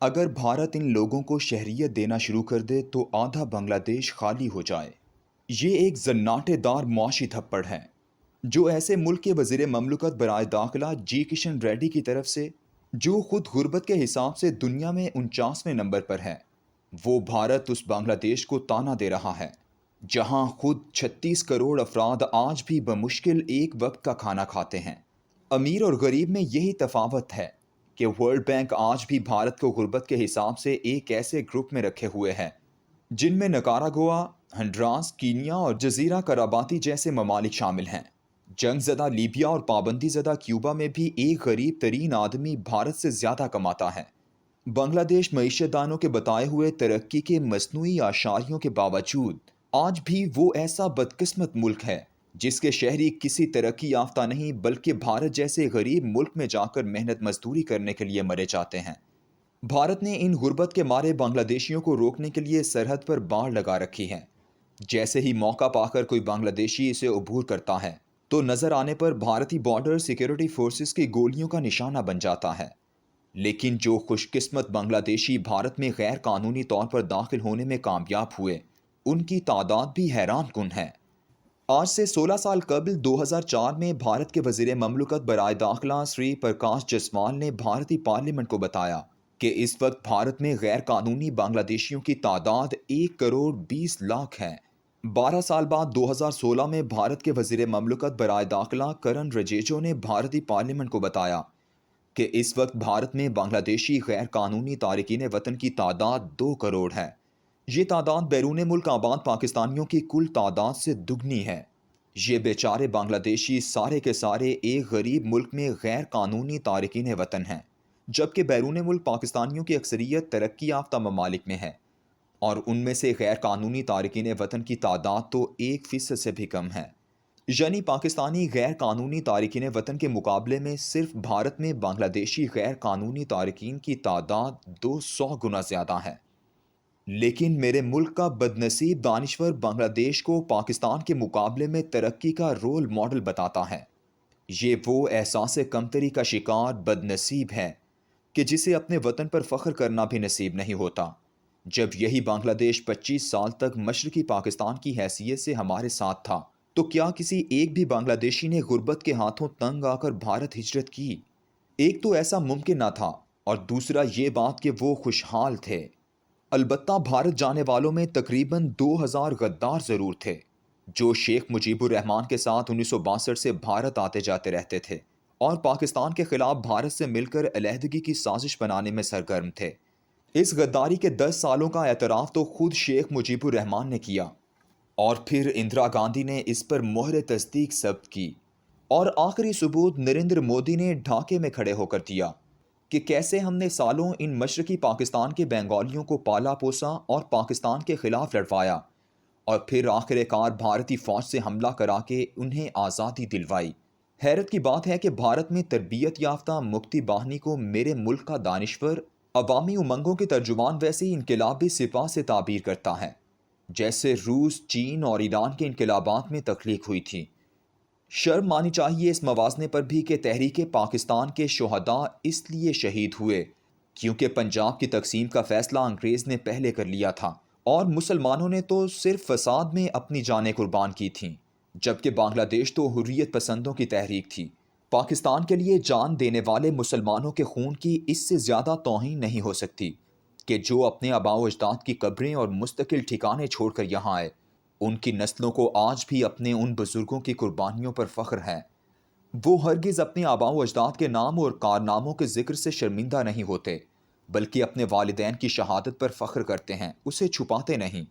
اگر بھارت ان لوگوں کو شہریت دینا شروع کر دے تو آدھا بنگلہ دیش خالی ہو جائے۔ یہ ایک زناٹے دار معاشی تھپڑ ہے جو ایسے ملک کے وزیر مملکت برائے داخلہ جی کشن ریڈی کی طرف سے، جو خود غربت کے حساب سے دنیا میں 49ویں نمبر پر ہے۔ وہ بھارت اس بنگلہ دیش کو تانا دے رہا ہے جہاں خود 36 کروڑ افراد آج بھی بمشکل ایک وقت کا کھانا کھاتے ہیں۔ امیر اور غریب میں یہی تفاوت ہے کہ ورلڈ بینک آج بھی بھارت کو غربت کے حساب سے ایک ایسے گروپ میں رکھے ہوئے ہے جن میں نکاراگوا، ہنڈراس، کینیا اور جزیرہ کراباتی جیسے ممالک شامل ہیں۔ جنگ زدہ لیبیا اور پابندی زدہ کیوبا میں بھی ایک غریب ترین آدمی بھارت سے زیادہ کماتا ہے۔ بنگلہ دیش معیشت دانوں کے بتائے ہوئے ترقی کے مصنوعی آشاریوں کے باوجود آج بھی وہ ایسا بدقسمت ملک ہے جس کے شہری کسی ترقی یافتہ نہیں بلکہ بھارت جیسے غریب ملک میں جا کر محنت مزدوری کرنے کے لیے مرے جاتے ہیں۔ بھارت نے ان غربت کے مارے بنگلہ دیشیوں کو روکنے کے لیے سرحد پر باڑ لگا رکھی ہے۔ جیسے ہی موقع پا کر کوئی بنگلہ دیشی اسے عبور کرتا ہے تو نظر آنے پر بھارتی بارڈر سیکیورٹی فورسز کی گولیوں کا نشانہ بن جاتا ہے۔ لیکن جو خوش قسمت بنگلہ دیشی بھارت میں غیر قانونی طور پر داخل ہونے میں کامیاب ہوئے، ان کی تعداد بھی حیران کن ہے۔ آج سے 16 سال قبل 2004 میں بھارت کے وزیر مملکت برائے داخلہ سری پرکاش جسوال نے بھارتی پارلیمنٹ کو بتایا کہ اس وقت بھارت میں غیر قانونی بنگلہ دیشیوں کی تعداد 1 کروڑ 20 لاکھ ہے۔ 12 سال بعد 2016 میں بھارت کے وزیر مملکت برائے داخلہ کرن رجیجو نے بھارتی پارلیمنٹ کو بتایا کہ اس وقت بھارت میں بنگلہ دیشی غیر قانونی تارکین وطن کی تعداد 2 کروڑ ہے۔ یہ تعداد بیرون ملک آباد پاکستانیوں کی کل تعداد سے دگنی ہے۔ یہ بیچارے بنگلہ دیشی سارے کے سارے ایک غریب ملک میں غیر قانونی تارکین وطن ہیں، جبکہ بیرون ملک پاکستانیوں کی اکثریت ترقی یافتہ ممالک میں ہے، اور ان میں سے غیر قانونی تارکین وطن کی تعداد تو 1% سے بھی کم ہے۔ یعنی پاکستانی غیر قانونی تارکین وطن کے مقابلے میں صرف بھارت میں بنگلہ دیشی غیر قانونی تارکین کی تعداد 200 گنا زیادہ ہے۔ لیکن میرے ملک کا بدنصیب دانشور بنگلہ دیش کو پاکستان کے مقابلے میں ترقی کا رول ماڈل بتاتا ہے۔ یہ وہ احساس کمتری کا شکار بدنصیب ہے کہ جسے اپنے وطن پر فخر کرنا بھی نصیب نہیں ہوتا۔ جب یہی بنگلہ دیش 25 سال تک مشرقی پاکستان کی حیثیت سے ہمارے ساتھ تھا تو کیا کسی ایک بھی بنگلہ دیشی نے غربت کے ہاتھوں تنگ آ کر بھارت ہجرت کی؟ ایک تو ایسا ممکن نہ تھا، اور دوسرا یہ بات کہ وہ خوشحال تھے۔ البتہ بھارت جانے والوں میں تقریباً 2000 غدار ضرور تھے جو شیخ مجیب الرحمان کے ساتھ 1962 سے بھارت آتے جاتے رہتے تھے اور پاکستان کے خلاف بھارت سے مل کر علیحدگی کی سازش بنانے میں سرگرم تھے۔ اس غداری کے 10 سالوں کا اعتراف تو خود شیخ مجیب الرحمان نے کیا، اور پھر اندرا گاندھی نے اس پر مہر تصدیق ثبت کی، اور آخری ثبوت نریندر مودی نے ڈھاکے میں کھڑے ہو کر دیا کہ کیسے ہم نے سالوں ان مشرقی پاکستان کے بنگالیوں کو پالا پوسا اور پاکستان کے خلاف لڑوایا، اور پھر آخر کار بھارتی فوج سے حملہ کرا کے انہیں آزادی دلوائی۔ حیرت کی بات ہے کہ بھارت میں تربیت یافتہ مکتی باہنی کو میرے ملک کا دانشور عوامی امنگوں کے ترجمان ویسے ہی انقلابی سپاہ سے تعبیر کرتا ہے جیسے روس، چین اور ایران کے انقلابات میں تخلیق ہوئی تھی۔ شرم مانی چاہیے اس موازنے پر بھی کہ تحریک پاکستان کے شہداء اس لیے شہید ہوئے کیونکہ پنجاب کی تقسیم کا فیصلہ انگریز نے پہلے کر لیا تھا، اور مسلمانوں نے تو صرف فساد میں اپنی جانیں قربان کی تھیں، جبکہ بنگلہ دیش تو حریت پسندوں کی تحریک تھی۔ پاکستان کے لیے جان دینے والے مسلمانوں کے خون کی اس سے زیادہ توہین نہیں ہو سکتی کہ جو اپنے آباء و اجداد کی قبریں اور مستقل ٹھکانے چھوڑ کر یہاں آئے، ان کی نسلوں کو آج بھی اپنے ان بزرگوں کی قربانیوں پر فخر ہے۔ وہ ہرگز اپنے آباء و اجداد کے نام اور کارناموں کے ذکر سے شرمندہ نہیں ہوتے، بلکہ اپنے والدین کی شہادت پر فخر کرتے ہیں، اسے چھپاتے نہیں۔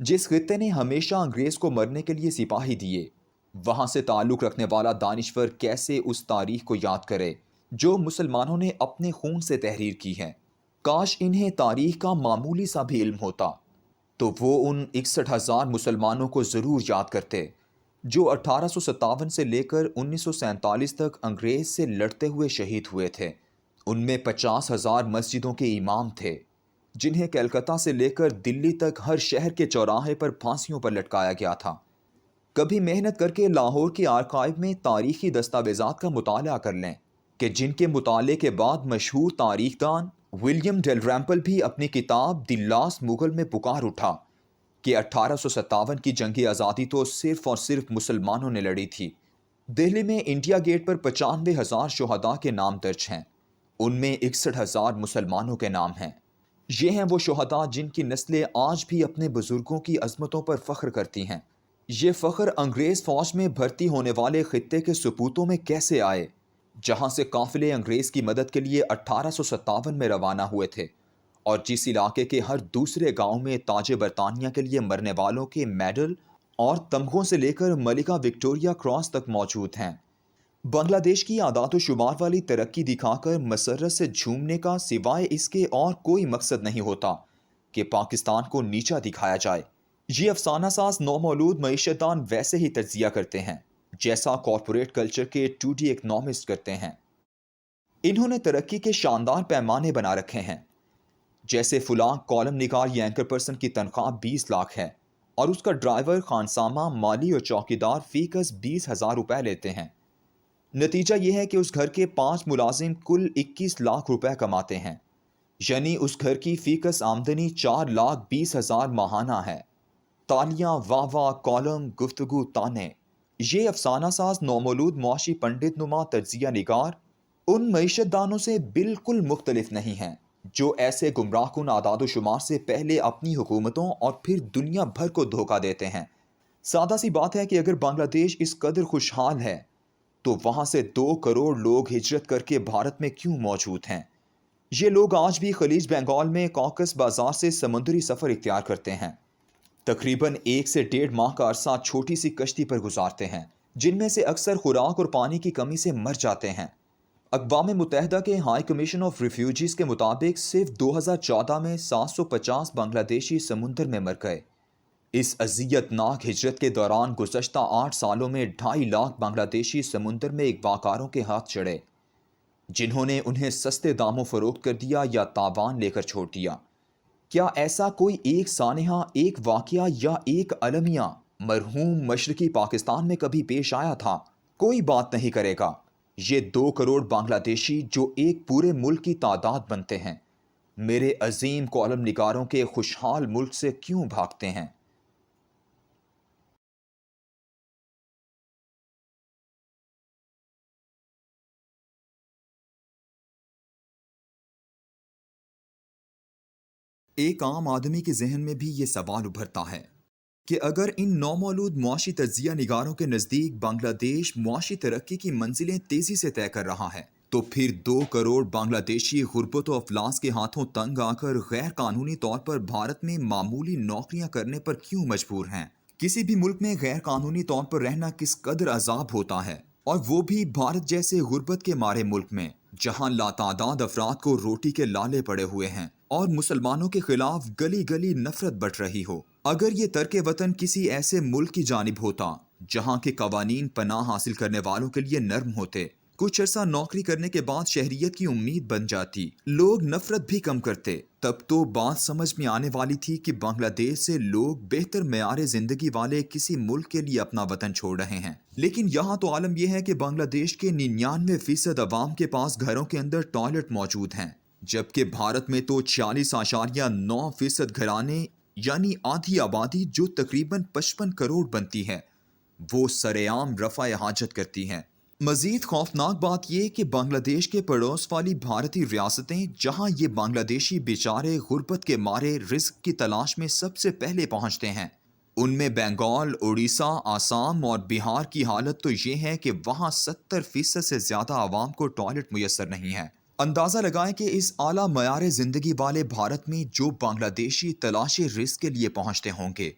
جس خطے نے ہمیشہ انگریز کو مرنے کے لیے سپاہی دیے، وہاں سے تعلق رکھنے والا دانشور کیسے اس تاریخ کو یاد کرے جو مسلمانوں نے اپنے خون سے تحریر کی ہے؟ کاش انہیں تاریخ کا معمولی سا بھی علم ہوتا تو وہ ان 61,000 مسلمانوں کو ضرور یاد کرتے جو 1857 سے لے کر 1947 تک انگریز سے لڑتے ہوئے شہید ہوئے تھے۔ ان میں 50,000 مسجدوں کے امام تھے جنہیں کلکتہ سے لے کر دلی تک ہر شہر کے چوراہے پر پھانسیوں پر لٹکایا گیا تھا۔ کبھی محنت کر کے لاہور کے آرکائیو میں تاریخی دستاویزات کا مطالعہ کر لیں کہ جن کے مطالعے کے بعد مشہور تاریخ دان ولیم ڈیلریمپل بھی اپنی کتاب دی لاسٹ مغل میں پکار اٹھا کہ 1857 کی جنگ آزادی تو صرف اور صرف مسلمانوں نے لڑی تھی۔ دہلی میں انڈیا گیٹ پر 95,000 شہداء کے نام درج ہیں، ان میں 61,000 مسلمانوں کے نام ہیں۔ یہ ہیں وہ شہداء جن کی نسلیں آج بھی اپنے بزرگوں کی عظمتوں پر فخر کرتی ہیں۔ یہ فخر انگریز فوج میں بھرتی ہونے والے خطے کے سپوتوں میں کیسے آئے، جہاں سے قافلے انگریز کی مدد کے لیے 1857 میں روانہ ہوئے تھے، اور جس علاقے کے ہر دوسرے گاؤں میں تاج برطانیہ کے لیے مرنے والوں کے میڈل اور تمغوں سے لے کر ملکہ وکٹوریہ کراس تک موجود ہیں۔ بنگلہ دیش کی اعداد و شمار والی ترقی دکھا کر مسرت سے جھومنے کا سوائے اس کے اور کوئی مقصد نہیں ہوتا کہ پاکستان کو نیچا دکھایا جائے۔ یہ افسانہ ساز نومولود معیشت دان ویسے ہی تجزیہ کرتے ہیں جیسا کارپوریٹ کلچر کے 2D اکنامسٹ کرتے ہیں۔ انہوں نے ترقی کے شاندار پیمانے بنا رکھے ہیں، جیسے فلاں کالم نگار یا اینکر پرسن کی تنخواہ 20 لاکھ ہے اور اس کا ڈرائیور، خانسامہ، مالی اور چوکیدار فی کس 20,000 روپے لیتے ہیں۔ نتیجہ یہ ہے کہ اس گھر کے 5 ملازم کل 21 لاکھ روپے کماتے ہیں، یعنی اس گھر کی فی کس آمدنی 4,20,000 ماہانہ ہے۔ تالیاں، واہ واہ، کالم، گفتگو، تانے۔ یہ افسانہ ساز نومولود معاشی پنڈت نما تجزیہ نگار ان معیشت دانوں سے بالکل مختلف نہیں ہیں جو ایسے گمراہ کن اعداد و شمار سے پہلے اپنی حکومتوں اور پھر دنیا بھر کو دھوکہ دیتے ہیں۔ سادہ سی بات ہے کہ اگر بنگلہ دیش اس قدر خوشحال ہے تو وہاں سے 2 کروڑ لوگ ہجرت کر کے بھارت میں کیوں موجود ہیں؟ یہ لوگ آج بھی خلیج بنگال میں کوکس بازار سے سمندری سفر اختیار کرتے ہیں، تقریباً 1 سے 1.5 ماہ کا عرصہ چھوٹی سی کشتی پر گزارتے ہیں، جن میں سے اکثر خوراک اور پانی کی کمی سے مر جاتے ہیں۔ اقوام متحدہ کے ہائی کمیشن آف ریفیوجیز کے مطابق صرف 2014 میں 750 بنگلہ دیشی سمندر میں مر گئے۔ اس اذیت ناک ہجرت کے دوران گزشتہ 8 سالوں میں 2.5 لاکھ بنگلہ دیشی سمندر میں اغواکاروں کے ہاتھ چڑھے، جنہوں نے انہیں سستے داموں فروخت کر دیا یا تاوان لے کر چھوڑ دیا۔ کیا ایسا کوئی ایک سانحہ، ایک واقعہ یا ایک المیہ مرحوم مشرقی پاکستان میں کبھی پیش آیا تھا؟ کوئی بات نہیں کرے گا۔ یہ 2 کروڑ بنگلہ دیشی جو ایک پورے ملک کی تعداد بنتے ہیں، میرے عظیم کالم نگاروں کے خوشحال ملک سے کیوں بھاگتے ہیں؟ ایک عام آدمی کے ذہن میں بھی یہ سوال ابھرتا ہے کہ اگر ان نومولود معاشی تجزیہ نگاروں کے نزدیک بنگلہ دیش معاشی ترقی کی منزلیں تیزی سے طے کر رہا ہے، تو پھر 2 کروڑ بنگلہ دیشی غربت و افلاس کے ہاتھوں تنگ آ کر غیر قانونی طور پر بھارت میں معمولی نوکریاں کرنے پر کیوں مجبور ہیں؟ کسی بھی ملک میں غیر قانونی طور پر رہنا کس قدر عذاب ہوتا ہے، اور وہ بھی بھارت جیسے غربت کے مارے ملک میں، جہاں لاتعداد افراد کو روٹی کے لالے پڑے ہوئے ہیں اور مسلمانوں کے خلاف گلی گلی نفرت بٹ رہی ہو۔ اگر یہ ترک وطن کسی ایسے ملک کی جانب ہوتا جہاں کے قوانین پناہ حاصل کرنے والوں کے لیے نرم ہوتے، کچھ عرصہ نوکری کرنے کے بعد شہریت کی امید بن جاتی، لوگ نفرت بھی کم کرتے، تب تو بات سمجھ میں آنے والی تھی کہ بنگلہ دیش سے لوگ بہتر معیار زندگی والے کسی ملک کے لیے اپنا وطن چھوڑ رہے ہیں۔ لیکن یہاں تو عالم یہ ہے کہ بنگلہ دیش کے 99% عوام کے پاس گھروں کے اندر ٹوائلٹ موجود ہیں، جبکہ بھارت میں تو 46.9% گھرانے یعنی آدھی آبادی جو تقریباً 55 کروڑ بنتی ہے، وہ سرعام رفع حاجت کرتی ہیں۔ مزید خوفناک بات یہ کہ بنگلہ دیش کے پڑوس والی بھارتی ریاستیں جہاں یہ بنگلہ دیشی بیچارے غربت کے مارے رزق کی تلاش میں سب سے پہلے پہنچتے ہیں، ان میں بنگال، اڑیسہ، آسام اور بہار کی حالت تو یہ ہے کہ وہاں 70% سے زیادہ عوام کو ٹوائلٹ میسر نہیں ہے۔ اندازہ لگائیں کہ اس اعلیٰ معیار زندگی والے بھارت میں جو بنگلہ دیشی تلاش رزق کے لیے پہنچتے ہوں گے،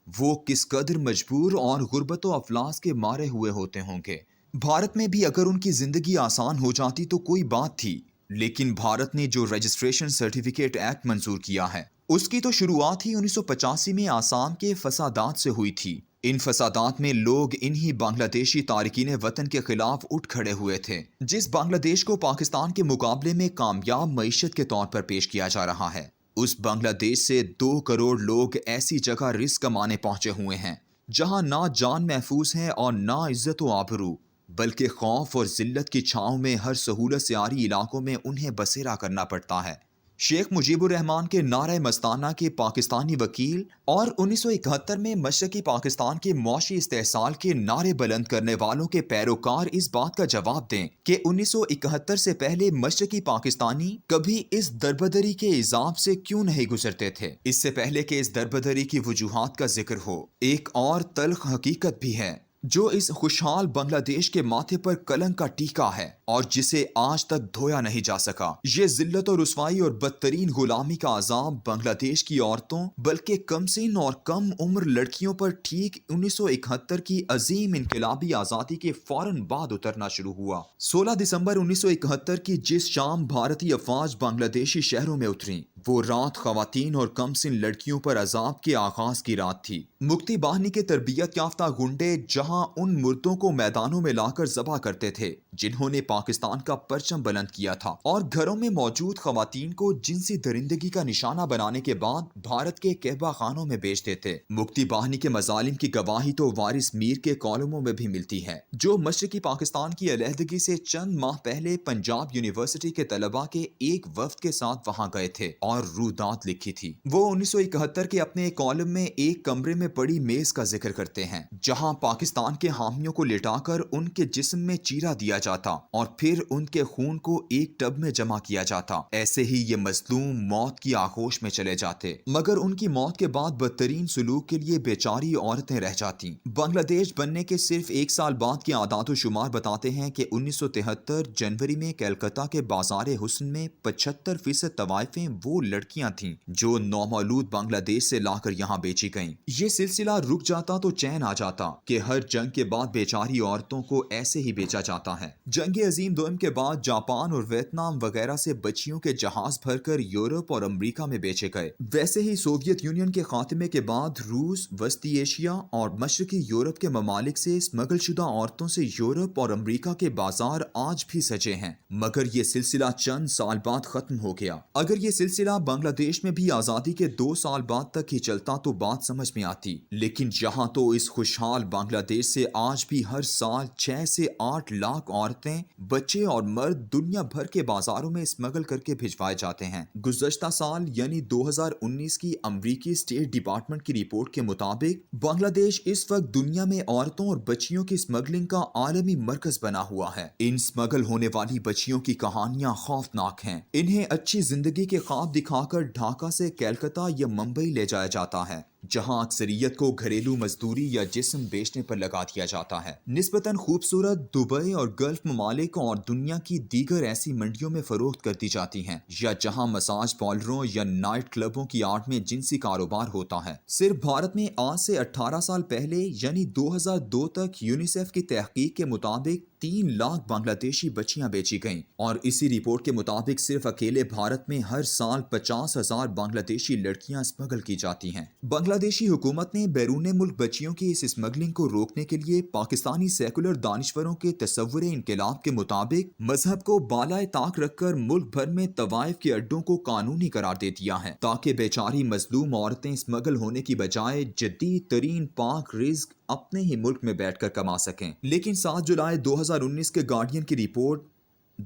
وہ کس قدر مجبور اور غربت و افلاس کے مارے ہوئے ہوتے ہوں گے۔ بھارت میں بھی اگر ان کی زندگی آسان ہو جاتی تو کوئی بات تھی، لیکن بھارت نے جو رجسٹریشن سرٹیفکیٹ ایکٹ منظور کیا ہے، اس کی تو شروعات ہی 1985 میں آسام کے فسادات سے ہوئی تھی۔ ان فسادات میں لوگ انہی بنگلہ دیشی تارکین وطن کے خلاف اٹھ کھڑے ہوئے تھے، جس بنگلہ دیش کو پاکستان کے مقابلے میں کامیاب معیشت کے طور پر پیش کیا جا رہا ہے۔ اس بنگلہ دیش سے 2 کروڑ لوگ ایسی جگہ رزق کمانے پہنچے ہوئے ہیں جہاں نہ جان محفوظ ہے اور نہ عزت و آبرو، بلکہ خوف اور ذلت کی چھاؤں میں ہر سہولت سے عاری علاقوں میں انہیں بسیرا کرنا پڑتا ہے۔ شیخ مجیب الرحمان کے نعرہ مستانہ کے پاکستانی وکیل اور 1971 میں مشرقی پاکستان کے معاشی استحصال کے نعرے بلند کرنے والوں کے پیروکار اس بات کا جواب دیں کہ 1971 سے پہلے مشرقی پاکستانی کبھی اس دربدری کے عذاب سے کیوں نہیں گزرتے تھے۔ اس سے پہلے کہ اس دربدری کی وجوہات کا ذکر ہو، ایک اور تلخ حقیقت بھی ہے جو اس خوشحال بنگلہ دیش کے ماتھے پر کلنک کا ٹیکا ہے اور جسے آج تک دھویا نہیں جا سکا۔ یہ ذلت و رسوائی اور بدترین غلامی کا عذاب بنگلہ دیش کی عورتوں بلکہ کم سن اور کم عمر لڑکیوں پر ٹھیک 1971 کی عظیم انقلابی آزادی کے فوراً بعد اترنا شروع ہوا۔ 16 دسمبر 1971 کی جس شام بھارتی افواج بنگلہ دیشی شہروں میں اتریں، وہ رات خواتین اور کم سن لڑکیوں پر عذاب کے آغاز کی رات تھی۔ مکتی باہنی کے تربیت یافتہ گنڈے جہاں ان مردوں کو میدانوں میں لا کر ذبح کرتے تھے جنہوں نے پاکستان کا پرچم بلند کیا تھا، اور گھروں میں موجود خواتین کو جنسی درندگی کا نشانہ بنانے کے بعد بھارت کے کہبہ خانوں میں بیچتے تھے۔ مکتی باہنی کے مظالم کی گواہی تو وارث میر کے کالموں میں بھی ملتی ہے، جو مشرقی پاکستان کی علیحدگی سے چند ماہ پہلے پنجاب یونیورسٹی کے طلباء کے ایک وفد کے ساتھ وہاں گئے تھے اور رودات لکھی تھی۔ وہ 1971 کے اپنے کالم میں ایک کمرے میں پڑی میز کا ذکر کرتے ہیں جہاں پاکستان کے حامیوں کو لٹا کر ان کے جسم میں چیرا دیا جاتا اور پھر ان کے خون کو ایک ٹب میں جمع کیا جاتا۔ ایسے ہی یہ مظلوم موت کی آغوش میں چلے جاتے، مگر ان کی موت کے بعد بدترین سلوک کے لیے بیچاری عورتیں رہ جاتی۔ بنگلہ دیش بننے کے صرف ایک سال بعد کے اعداد و شمار بتاتے ہیں کہ 1973 جنوری میں کلکتہ کے بازار حسن میں 75% طوائفیں وہ لڑکیاں تھیں جو نومولود بنگلہ دیش سے لا کر یہاں بیچی گئیں۔ یہ سلسلہ رک جاتا تو چین آ جاتا کہ ہر جنگ کے بعد بیچاری عورتوں کو ایسے ہی بیچا جاتا ہے۔ جنگ عظیم دوم کے بعد جاپان اور ویتنام وغیرہ سے بچیوں کے جہاز بھر کر یورپ اور امریکہ میں بیچے گئے۔ ویسے ہی سوویت یونین کے خاتمے کے بعد روس، وسطی ایشیا اور مشرقی یورپ کے ممالک سے اسمگل شدہ عورتوں سے یورپ اور امریکہ کے بازار آج بھی سجے ہیں، مگر یہ سلسلہ چند سال بعد ختم ہو گیا۔ اگر یہ سلسلہ بنگلہ دیش میں بھی آزادی کے 2 سال بعد تک ہی چلتا تو بات سمجھ میں آتی، لیکن یہاں تو اس خوشحال بنگلہ دیش سے آج بھی ہر سال 6 سے 8 لاکھ عورتیں، بچے اور مرد دنیا بھر کے بازاروں میں اسمگل کر کے بھجوائے جاتے ہیں۔ گزشتہ سال یعنی 2019 کی امریکی اسٹیٹ ڈپارٹمنٹ کی رپورٹ کے مطابق بنگلہ دیش اس وقت دنیا میں عورتوں اور بچیوں کی اسمگلنگ کا عالمی مرکز بنا ہوا ہے۔ ان اسمگل ہونے والی بچیوں کی کہانیاں خوفناک ہیں۔ انہیں اچھی زندگی کے خواب دکھا کر ڈھاکہ سے کلکتہ یا ممبئی لے جایا جاتا ہے، جہاں اکثریت کو گھریلو مزدوری یا جسم بیچنے پر لگا دیا جاتا ہے۔ نسبتاً خوبصورت دبئی اور گلف ممالک اور دنیا کی دیگر ایسی منڈیوں میں فروخت کر دی جاتی ہیں، یا جہاں مساج پارلروں یا نائٹ کلبوں کی آڑ میں جنسی کاروبار ہوتا ہے۔ صرف بھارت میں آج سے 18 سال پہلے یعنی 2002 تک یونیسیف کی تحقیق کے مطابق 3 لاکھ بنگلہ دیشی بچیاں بیچی گئیں، اور اسی رپورٹ کے مطابق صرف اکیلے بھارت میں ہر سال 50,000 بنگلہ دیشی لڑکیاں اسمگل کی جاتی ہیں۔ بنگلہ دیشی حکومت نے بیرون ملک بچیوں کی اس اسمگلنگ کو روکنے کے لیے پاکستانی سیکولر دانشوروں کے تصور انقلاب کے مطابق مذہب کو بالائے طاق رکھ کر ملک بھر میں طوائف کے اڈوں کو قانونی قرار دے دیا ہے، تاکہ بیچاری مظلوم عورتیں اسمگل ہونے کی بجائے جدید ترین پاک رزق اپنے ہی ملک میں بیٹھ کر کما سکیں۔ لیکن 7 جولائی 2019 کے گارڈین کی report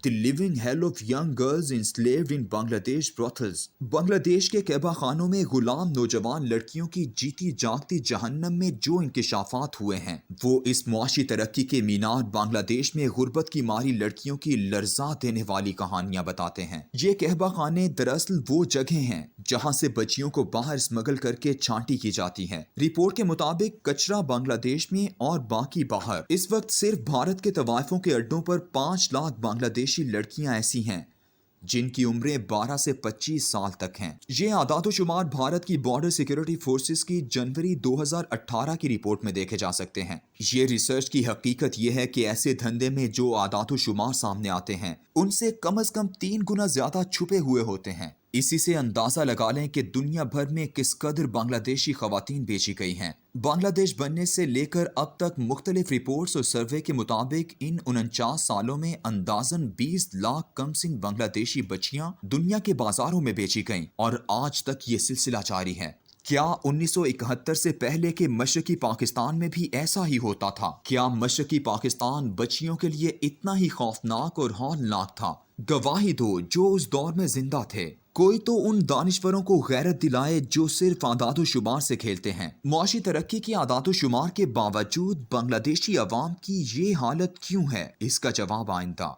the living hell of young girls enslaved in Bangladesh brothels, بنگلہ دیش کے کہبہ خانوں میں غلام نوجوان لڑکیوں کی جیتی جاگتی جہنم میں جو انکشافات ہوئے ہیں، وہ اس معاشی ترقی کے مینار بنگلہ دیش میں غربت کی ماری لڑکیوں کی لرزا دینے والی کہانیاں بتاتے ہیں۔ یہ کہبہ خانے دراصل وہ جگہیں ہیں جہاں سے بچیوں کو باہر اسمگل کر کے چھانٹی کی جاتی ہے۔ رپورٹ کے مطابق کچرا بنگلہ دیش میں اور باقی باہر، اس وقت صرف بھارت کے طوائفوں کے اڈوں پر 5 لاکھ بنگلہ دیشی لڑکیاں ایسی ہیں جن کی عمریں 12 سے 25 سال تک ہیں۔ یہ اعداد و شمار بھارت کی بارڈر سیکیورٹی فورسز کی جنوری 2018 کی رپورٹ میں دیکھے جا سکتے ہیں۔ یہ ریسرچ کی حقیقت یہ ہے کہ ایسے دھندے میں جو اعداد و شمار سامنے آتے ہیں ان سے کم از کم 3 گنا زیادہ چھپے ہوئے ہوتے ہیں۔ اسی سے اندازہ لگا لیں کہ دنیا بھر میں کس قدر بنگلہ دیشی خواتین بیچی گئی ہیں۔ بنگلہ دیش بننے سے لے کر اب تک مختلف رپورٹس اور سروے کے مطابق ان 49 سالوں میں اندازاً 20 لاکھ کم سن بنگلہ دیشی بچیاں دنیا کے بازاروں میں بیچی گئیں، اور آج تک یہ سلسلہ جاری ہے۔ کیا 1971 سے پہلے کے مشرقی پاکستان میں بھی ایسا ہی ہوتا تھا؟ کیا مشرقی پاکستان بچیوں کے لیے اتنا ہی خوفناک اور ہولناک تھا گواہی دو جو اس دور میں زندہ تھے، کوئی تو ان دانشوروں کو غیرت دلائے جو صرف اعداد و شمار سے کھیلتے ہیں۔ معاشی ترقی کی اعداد و شمار کے باوجود بنگلہ دیشی عوام کی یہ حالت کیوں ہے؟ اس کا جواب آئندہ۔